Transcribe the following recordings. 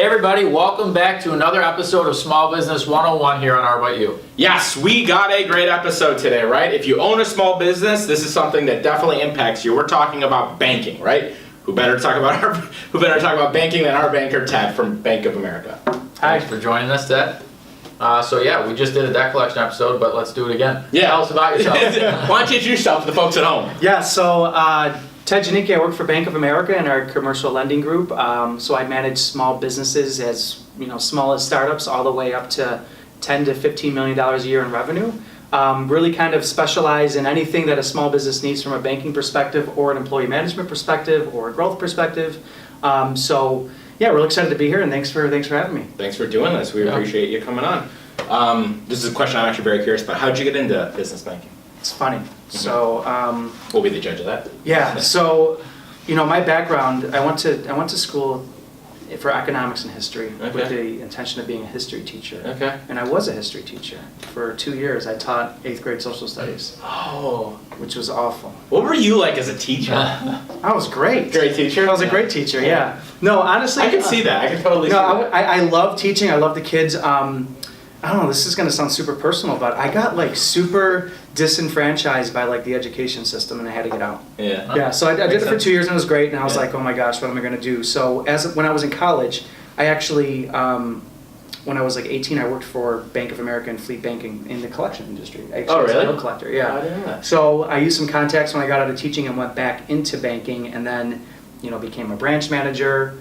Hey everybody, welcome back to another episode of Small Business 101 here on Arbeit. Yes, we got a great episode today, right? If you own a small business, this is something that definitely impacts you. We're talking about banking, right? Who better to talk about banking than our banker Ted from Bank of America. Thanks for joining us, Ted. We just did a debt collection episode, but let's do it again. Yeah. Tell us about yourself. Why don't you introduce yourself to the folks at home? Yeah, so Ted Janicki, I work for Bank of America in our commercial lending group. So I manage small businesses as small as startups all the way up to $10 to $15 million a year in revenue. Really kind of specialize in anything that a small business needs from a banking perspective or an employee management perspective or a growth perspective. Really excited to be here, and thanks for having me. Thanks for doing this. We appreciate you coming on. This is a question I'm actually very curious about. How did you get into business banking? It's funny. So We'll be the judge of that. yeah. So my background, I went to school for economics and history with the intention of being a history teacher. Okay. And I was a history teacher. For 2 years, I taught 8th grade social studies. Oh. Which was awful. What were you like as a teacher? I was great. Great teacher? I was a great teacher, yeah. No, honestly. I can see that. I can totally see that. I love teaching. I love the kids. I don't know, this is going to sound super personal, but I got super disenfranchised by the education system, and I had to get out. Yeah. Yeah, so I did it for 2 years, and it was great, and I was Yeah. like, oh my gosh, what am I going to do? So when I was in college, I actually, when I was 18, I worked for Bank of America and fleet banking in the collection industry. I actually was a bill collector, yeah. I didn't know that. So I used some contacts when I got out of teaching and went back into banking, and then became a branch manager,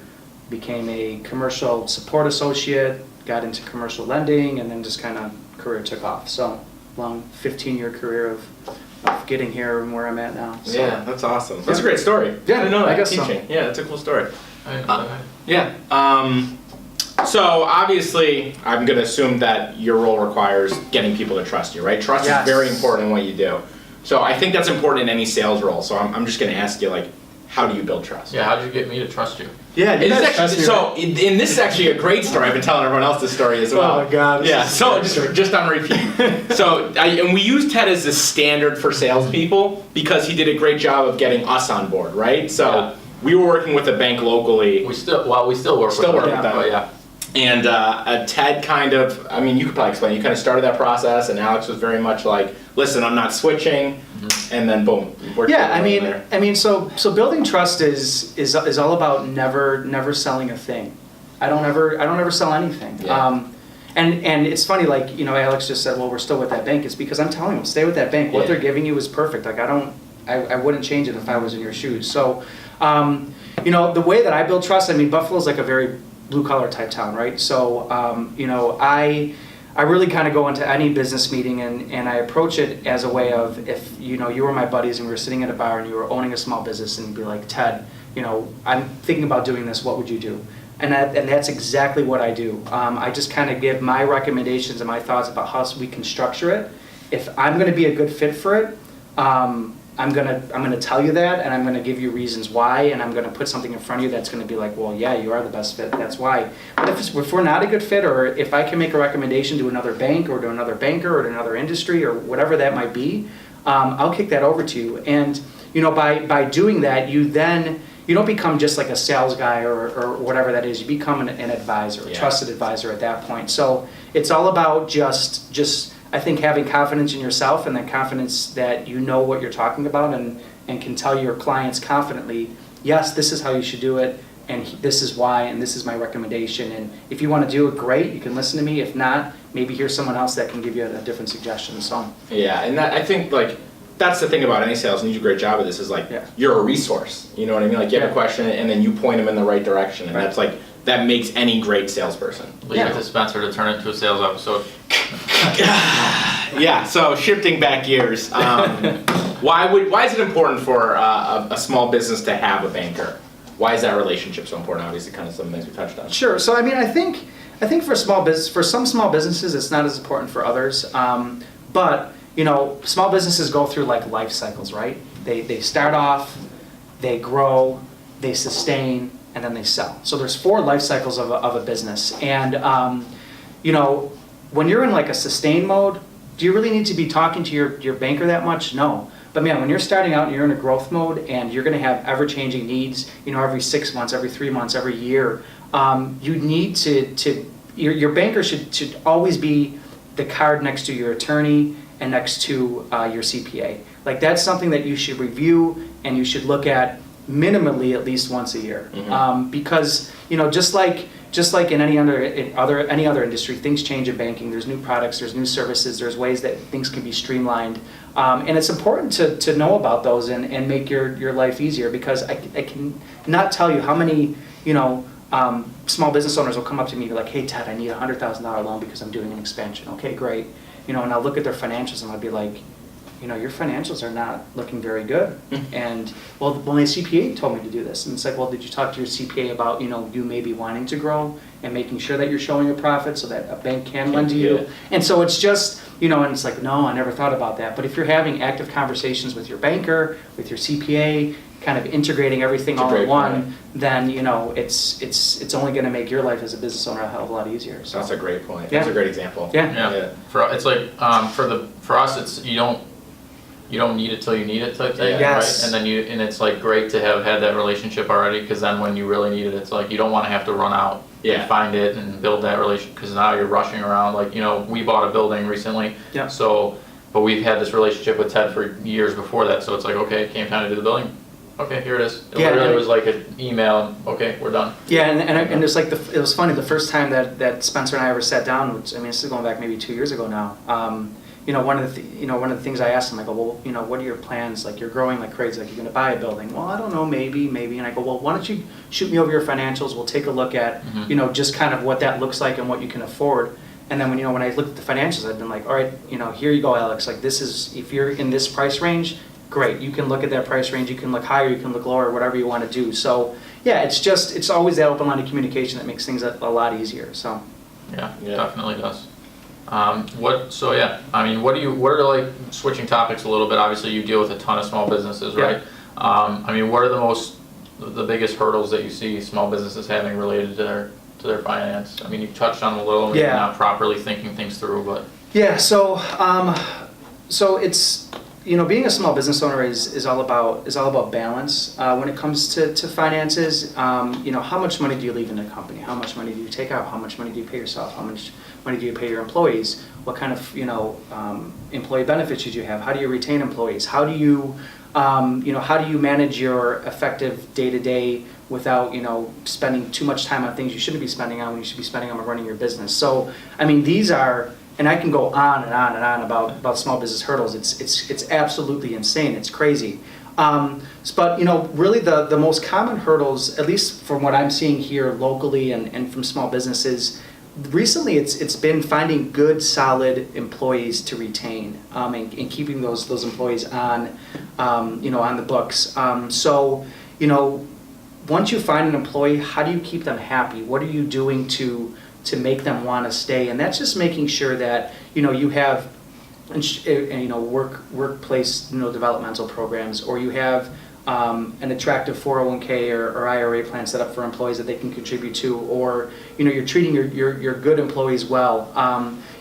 became a commercial support associate, got into commercial lending, and then just kind of career took off. So long 15-year career of getting here and where I'm at now. So. Yeah, that's awesome. That's a great story. Yeah, I didn't know that. I guess so. Teaching. Yeah, that's a cool story. Yeah. So obviously, I'm going to assume that your role requires getting people to trust you, right? Trust Yes. is very important in what you do. So I think that's important in any sales role. So I'm just going to ask you, how do you build trust? Yeah, how did you get me to trust you? Yeah, you guys trust me, right? In this is actually a great story. I've been telling everyone else this story as well. Oh my God. Yeah, so just on repeat. And we use Ted as the standard for salespeople because he did a great job of getting us on board, right? So Yeah. we were working with a bank locally. We still work with them. with them. But yeah. And Ted you could probably explain, you kind of started that process, and Alex was very much like, listen, I'm not switching, and then boom. So building trust is all about never selling a thing. I don't ever sell anything. Yeah. And it's funny, Alex just said, well, we're still with that bank. It's because I'm telling them, stay with that bank. What they're giving you is perfect. I wouldn't change it if I was in your shoes. So, the way that I build trust, Buffalo's a very blue collar type town, right? So, I really kind of go into any business meeting and I approach it as a way of, if you were my buddies and we were sitting at a bar and you were owning a small business, and be like, Ted, I'm thinking about doing this, what would you do? And that's exactly what I do. I just kind of give my recommendations and my thoughts about how we can structure it. If I'm going to be a good fit for it, I'm gonna tell you that, and I'm gonna give you reasons why, and I'm gonna put something in front of you that's gonna be like, well, yeah, you are the best fit, that's why. But if we're not a good fit, or if I can make a recommendation to another bank or to another banker or to another industry or whatever that might be, I'll kick that over to you. And by doing that, you don't become just like a sales guy or whatever that is. You become an advisor, a trusted advisor at that point. So it's all about just I think having confidence in yourself, and then confidence that you know what you're talking about, and can tell your clients confidently, yes, this is how you should do it, and this is why, and this is my recommendation. And if you want to do it, great, you can listen to me. If not, maybe here's someone else that can give you a different suggestion. So Yeah, and I think that's the thing about any sales, and you do a great job of this, is you're a resource. You know what I mean? You have a question, and then you point them in the right direction, and that's that makes any great salesperson. Leave it to Spencer to turn it into a sales episode. Yeah, so shifting back gears, why is it important for a small business to have a banker? Why is that relationship so important? Obviously, kind of some things we touched on. Sure. So I think for some small businesses, it's not as important for others. But small businesses go through life cycles, right? They start off, they grow, they sustain, and then they sell. So there's 4 life cycles of a business. And when you're in a sustain mode, do you really need to be talking to your banker that much? No. But man, when you're starting out and you're in a growth mode and you're going to have ever-changing needs, every 6 months, every 3 months, every year, you need your banker should always be the card next to your attorney and next to your CPA. Like that's something that you should review and you should look at minimally at least once a year. Because just like in any other industry, things change in banking. There's new products, there's new services, there's ways that things can be streamlined, and it's important to know about those and make your life easier. Because I can not tell you how many small business owners will come up to me and be like, "Hey Ted, I need a $100,000 loan because I'm doing an expansion." Okay, great. And I'll look at their financials and I'll be like, your financials are not looking very good. And well, my CPA told me to do this. And it's like, well, did you talk to your CPA about, you maybe wanting to grow and making sure that you're showing a profit so that a bank can lend to you? And so it's just, and it's like, no, I never thought about that. But if you're having active conversations with your banker, with your CPA, kind of integrating everything all in one, then, it's only going to make your life as a business owner a hell of a lot easier. So. That's a great point. Yeah. That's a great example. Yeah. It's like for us, it's you don't need it till you need it type thing, Yes. right? And it's like great to have had that relationship already, because then when you really need it, it's like you don't want to have to run out and find it and build that relationship, because now you're rushing around. Like we bought a building recently, but we've had this relationship with Ted for years before that. So it's like, okay, it came time to do the building. Okay, here it is. It really was like an email. Okay, we're done. Yeah, and it's like it was funny the first time that Spencer and I ever sat down, which this is going back maybe 2 years ago now. One of the things I asked him, I go, well, what are your plans? Like, you're growing like crazy. Like, you're going to buy a building. Well, I don't know, maybe. And I go, well, why don't you shoot me over your financials? We'll take a look at, just kind of what that looks like and what you can afford. And then when I looked at the financials, I've been like, all right, here you go, Alex. Like, this is, if you're in this price range, great. You can look at that price range. You can look higher. You can look lower. Whatever you want to do. So yeah, it's always that open line of communication that makes things a lot easier. So yeah, definitely does. What are like, switching topics a little bit, obviously you deal with a ton of small businesses, right? What are the biggest hurdles that you see small businesses having related to their finance? You touched on them a little, maybe not properly thinking things through, but. Yeah, so it's, being a small business owner is all about balance. When it comes to finances, how much money do you leave in the company? How much money do you take out? How much money do you pay yourself? How much money do you pay your employees? What kind of, employee benefits should you have? How do you retain employees? How do you manage your effective day-to-day without, spending too much time on things you shouldn't be spending on when you should be spending on running your business? So, these are, and I can go on and on and on about small business hurdles. It's absolutely insane. It's crazy. But really the most common hurdles, at least from what I'm seeing here locally and from small businesses, recently it's been finding good, solid employees to retain, and keeping those employees on the books. So once you find an employee, how do you keep them happy? What are you doing to make them want to stay? And that's just making sure that you have workplace developmental programs, or you have an attractive 401k or IRA plan set up for employees that they can contribute to, or you're treating your good employees well.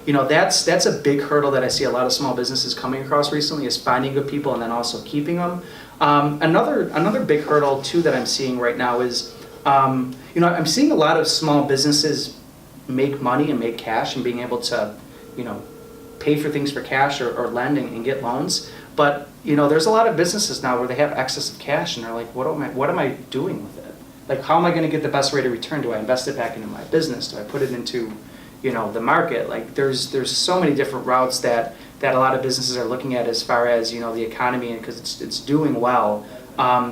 That's a big hurdle that I see a lot of small businesses coming across recently, is finding good people and then also keeping them. Another big hurdle too that I'm seeing right now is I'm seeing a lot of small businesses make money and make cash and being able to pay for things for cash or lend and get loans. But there's a lot of businesses now where they have excess of cash and they're like, what am I doing with it? Like, how am I going to get the best rate of return? Do I invest it back into my business? Do I put it into the market? Like, there's so many different routes that a lot of businesses are looking at as far as the economy, and because it's doing well.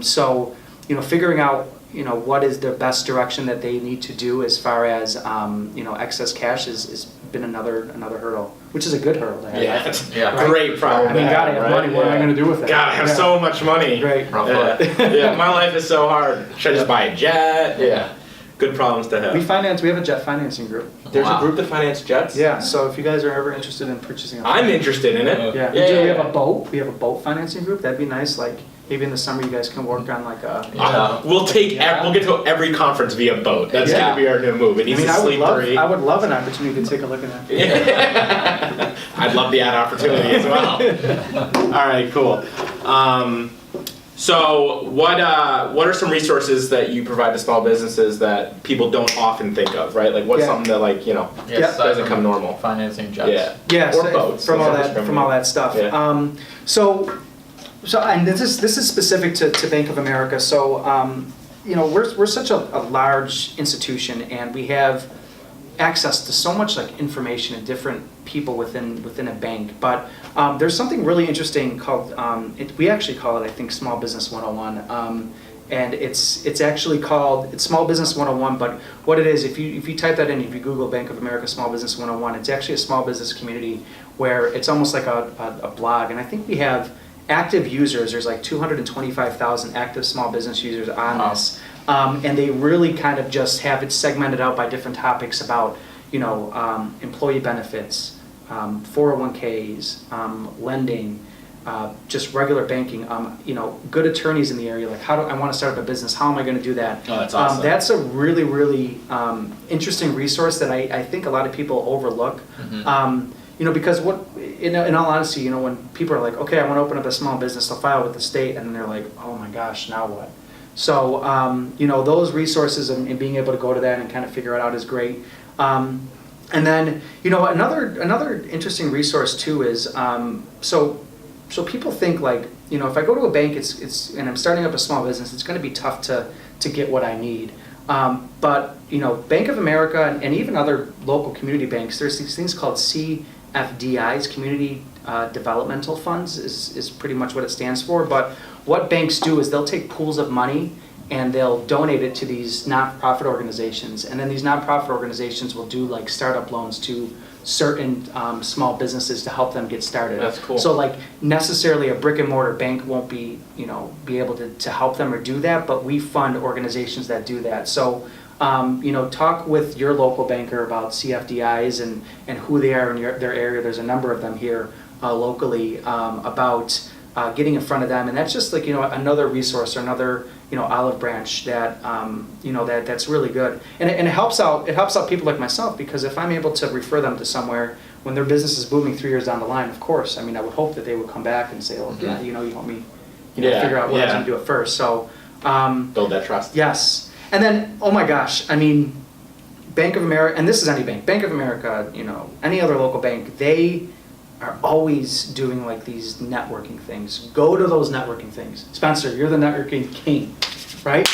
So figuring out what is the best direction that they need to do as far as excess cash is been another hurdle, which is a good hurdle to have. Yeah. Great problem. Gotta have money. What am I going to do with it? God, I have so much money. Right. Yeah, my life is so hard. Should I just buy a jet? Yeah. Good problems to have. We have a jet financing group. There's a group that finance jets? Yeah, so if you guys are ever interested in purchasing a I'm interested in it. Yeah. We have a boat. We have a boat financing group. That'd be nice. Like, maybe in the summer you guys can work on like a... We'll get to every conference via boat. That's going to be our new move. It needs to sleep free. I would love an opportunity to take a look at that. I'd love the ad opportunity as well. All right, cool. So what are some resources that you provide to small businesses that people don't often think of, right? Like what's something that like, doesn't come normal? Financing jets. Yeah, Or boats. from all that stuff. Yeah. So and this is specific to Bank of America. So we're such a large institution, and we have access to so much like information and different people within a bank. But there's something really interesting called we actually call it, I think, Small Business 101. And it's actually called Small Business 101, but what it is, if you type that in, if you Google Bank of America Small Business 101, it's actually a small business community where it's almost like a blog. And I think we have active users. There's like 225,000 active small business users on this. And they really kind of just have it segmented out by different topics about, employee benefits, 401ks, lending, just regular banking, good attorneys in the area, like I want to start up a business, how am I going to do that? Oh, that's awesome. That's a really, really interesting resource that I think a lot of people overlook. Because in all honesty, when people are like, okay, I want to open up a small business, they'll file with the state, and then they're like, oh my gosh, now what? So, those resources and being able to go to that and kind of figure it out is great. And then, another interesting resource too is, so people think like, if I go to a bank, and I'm starting up a small business, it's going to be tough to get what I need. But, Bank of America and even other local community banks, there's these things called CFDIs, Community Developmental Funds is pretty much what it stands for. But what banks do is they'll take pools of money and they'll donate it to these nonprofit organizations. And then these nonprofit organizations will do like startup loans to certain small businesses to help them get started. That's cool. So like necessarily a brick and mortar bank won't be able to help them or do that, but we fund organizations that do that. So talk with your local banker about CFDIs and who they are in their area. There's a number of them here locally about getting in front of them, and that's just like another resource or another olive branch that that's really good, and it helps out people like myself, because if I'm able to refer them to somewhere when their business is booming 3 years down the line, of course, I would hope that they would come back and say, oh yeah, you helped me figure out what I was going to do at first. So build that trust. Yes, and then oh my gosh, Bank of America, and this is any bank, Bank of America, any other local bank, they are always doing like these networking things. Go to those networking things. Spencer, you're the networking king, right?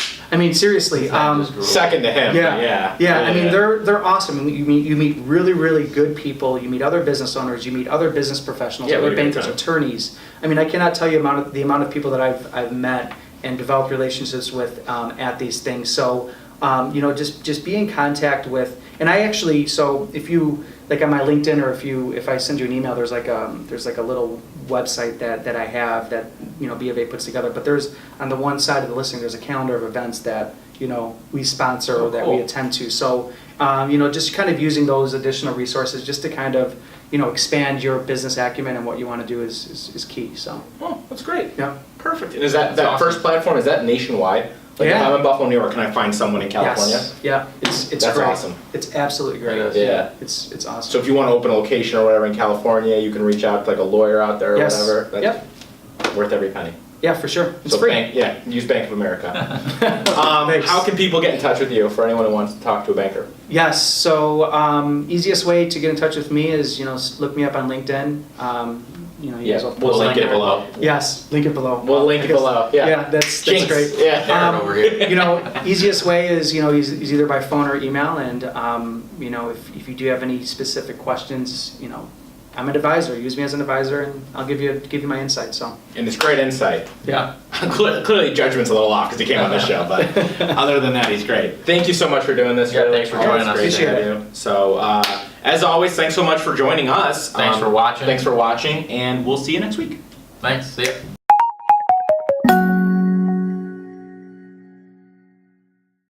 Seriously. Second to him. Yeah. They're awesome. You meet really, really good people. You meet other business owners. You meet other business professionals, other bankers, attorneys. I cannot tell you the amount of people that I've met and developed relationships with at these things. So just be in contact with. And I actually, so if you like on my LinkedIn, or if I send you an email, there's like a little website that I have that B of A puts together. But there's on the one side of the listing, there's a calendar of events that we sponsor or that we attend to. So just kind of using those additional resources just to kind of expand your business acumen, and what you want to do is key. So that's great. Yeah, perfect. And is that awesome. First platform, is that nationwide? Like if I'm in Buffalo, New York, can I find someone in California? Yes. Yeah, it's That's great. awesome. It's absolutely great. It is. Yeah. It's awesome. So if you want to open a location or whatever in California, you can reach out to like a lawyer out there or whatever. That's worth every penny. Yeah, for sure. It's free. Use Bank of America. Thanks. How can people get in touch with you for anyone who wants to talk to a banker? Yes, so easiest way to get in touch with me is look me up on LinkedIn. We'll link it below. Yes, link it below. We'll link it below. Yeah, that's Jinx. great. Yeah, over here. Easiest way is is either by phone or email, and if you do have any specific questions, I'm an advisor. Use me as an advisor, and I'll give you my insight. So. And it's great insight. Yeah. Clearly, judgment's a little off because he came on this show, but other than that, he's great. Thank you so much for doing this. Yeah, thanks for joining us. Appreciate it. So, as always, thanks so much for joining us. Thanks for watching. Thanks for watching, and we'll see you next week. Thanks. See ya.